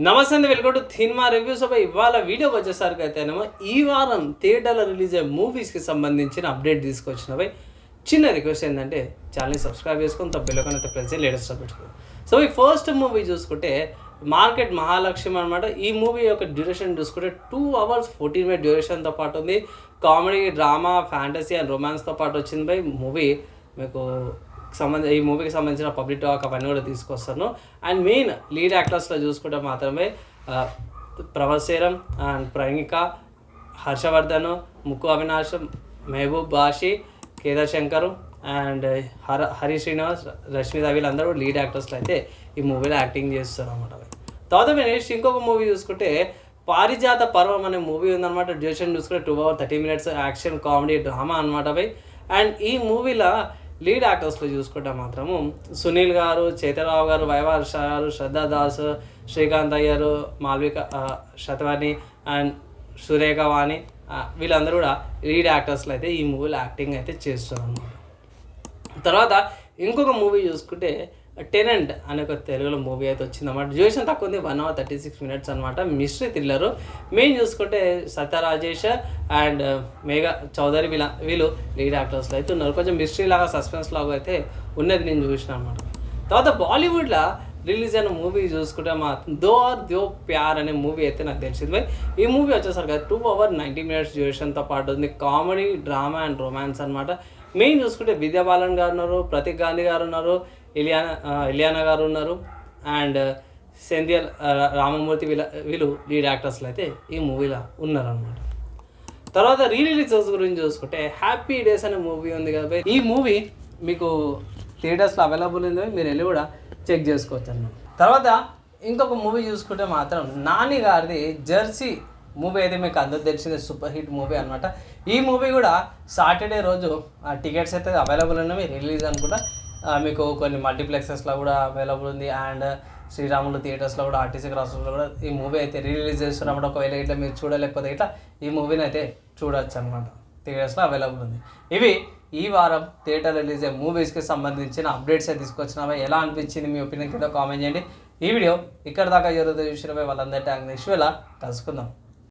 నమస్తే అండి, welcome to cinema reviews. ఇవాళ వీడియోకి వచ్చేసరికి అయితేనేమో ఈ వారం థియేటర్లో రిలీజ్ అయ్యే మూవీస్కి సంబంధించిన అప్డేట్ తీసుకొచ్చినవి. చిన్న రిక్వెస్ట్ ఏంటంటే ఛానల్ని సబ్స్క్రైబ్ చేసుకొని బెల్లైకాన్ అయితే ప్రెస్ చేసి లేటెస్ట్ పెట్టుకోండి. సో ఈ ఫస్ట్ మూవీ చూసుకుంటే మార్కెట్ మహాలక్ష్మి అనమాట. ఈ మూవీ యొక్క డ్యూరేషన్ చూసుకుంటే 2 hours 14 minutes డ్యూరేషన్తో పాటు ఉంది. కామెడీ, డ్రామా, ఫ్యాంటసీ అండ్ రొమాన్స్తో పాటు వచ్చింది బై మూవీ. మీకు ఈ మూవీకి సంబంధించిన పబ్లిక్ టాక్ అవన్నీ కూడా తీసుకొస్తాను. అండ్ మెయిన్ లీడ్ యాక్టర్స్లో చూసుకుంటే మాత్రమే ప్రభాసేరం అండ్ ప్రణిక, హర్షవర్ధన్, ముక్కు అవినాష్, మెహబూబ్ బాషి, కేదార్ శంకర్ అండ్ హరి శ్రీనివాస్, రష్మిత వీళ్ళందరూ లీడ్ యాక్టర్స్లో అయితే ఈ మూవీలో యాక్టింగ్ చేస్తారు అనమాట. తర్వాత నెక్స్ట్ ఇంకొక మూవీ చూసుకుంటే పారిజాత పర్వం అనే మూవీ ఉందన్నమాట. డ్యూరేషన్ చూసుకుంటే 2 hours 30 minutes action, comedy, drama అనమాట బై. అండ్ ఈ మూవీలో లీడ్ యాక్టర్స్లో చూసుకుంటే మాత్రము సునీల్ గారు, చైతన్యరావు గారు, వైవా హర్ష గారు, శ్రద్ధా దాస్, శ్రీకాంత్ అయ్యర్, మాల్విక శతవాణి అండ్ సురేఖ వాణి వీళ్ళందరూ కూడా లీడ్ యాక్టర్స్లో అయితే ఈ మూవీలో యాక్టింగ్ అయితే చేస్తారు అన్నమాట. తర్వాత ఇంకొక మూవీ చూసుకుంటే టెనెంట్ అనే ఒక తెలుగులో మూవీ అయితే వచ్చిందన్నమాట. డ్యూరేషన్ తక్కువ ఉంది, 1 hour 36 minutes అనమాట. Mystery thriller. మెయిన్ చూసుకుంటే సత్య రాజేష్ అండ్ మేఘా చౌదరి వీళ్ళు లీడ్ యాక్టర్స్లో అయితే ఉన్నారు. కొంచెం మిస్టరీ లాగా, సస్పెన్స్ లాగా అయితే ఉన్నది నేను చూసిన అనమాట. తర్వాత బాలీవుడ్లో రిలీజ్ అయిన మూవీ చూసుకుంటే మా దో ఆర్ దో ప్యార్ అనే మూవీ అయితే నాకు తెలిసింది. ఈ మూవీ వచ్చేసరికి 2 hours 90 minutes డ్యూరేషన్తో పాటు ఉంది. కామెడీ, డ్రామా అండ్ రొమాన్స్ అనమాట. మెయిన్ చూసుకుంటే విద్యా బాలన్ గారు ఉన్నారు, ప్రతీక్ గాంధీ గారు ఉన్నారు, ఇలియానా గారు ఉన్నారు అండ్ సెంధియల్ రామమూర్తి వీళ్ళు లీడ్ యాక్టర్స్లో అయితే ఈ మూవీలో ఉన్నారనమాట. తర్వాత రిలీజ్ గురించి చూసుకుంటే హ్యాపీ డేస్ అనే మూవీ ఉంది కదా. ఈ మూవీ మీకు థియేటర్స్లో అవైలబుల్ ఉంది, మీరు వెళ్ళి కూడా చెక్ చేసుకోవచ్చు అన్నమాట. తర్వాత ఇంకొక మూవీ చూసుకుంటే మాత్రం నాని గారిది జెర్సీ మూవీ అయితే మీకు అందరూ తెలిసిందే, సూపర్ హిట్ మూవీ అనమాట. ఈ మూవీ కూడా సాటర్డే రోజు టికెట్స్ అయితే అవైలబుల్ ఉన్నవి. రిలీజ్ అనుకుంటా మీకు కొన్ని మల్టీప్లెక్సెస్లో కూడా అవైలబుల్ ఉంది అండ్ శ్రీరాములు థియేటర్స్లో కూడా, ఆర్టీసీ క్రాస్లో కూడా ఈ మూవీ అయితే రిలీజ్ చేస్తున్నమాట. ఒకవేళ ఇట్లా మీరు చూడలేకపోతే ఇట్లా ఈ మూవీని అయితే చూడవచ్చు అనమాట. థియేటర్స్లో అవైలబుల్ ఉంది. ఇవి ఈ వారం థియేటర్ రిలీజ్ అయ్యే మూవీస్కి సంబంధించిన అప్డేట్స్ అయితే తీసుకొచ్చినావా. ఎలా అనిపించింది మీ ఒపీనియన్ కింద కామెంట్ చేయండి. ఈ వీడియో ఇక్కడ దాకా ఎవరైతే చూసినవే వాళ్ళందరి నెక్స్ట్ వేళ కలుసుకుందాం.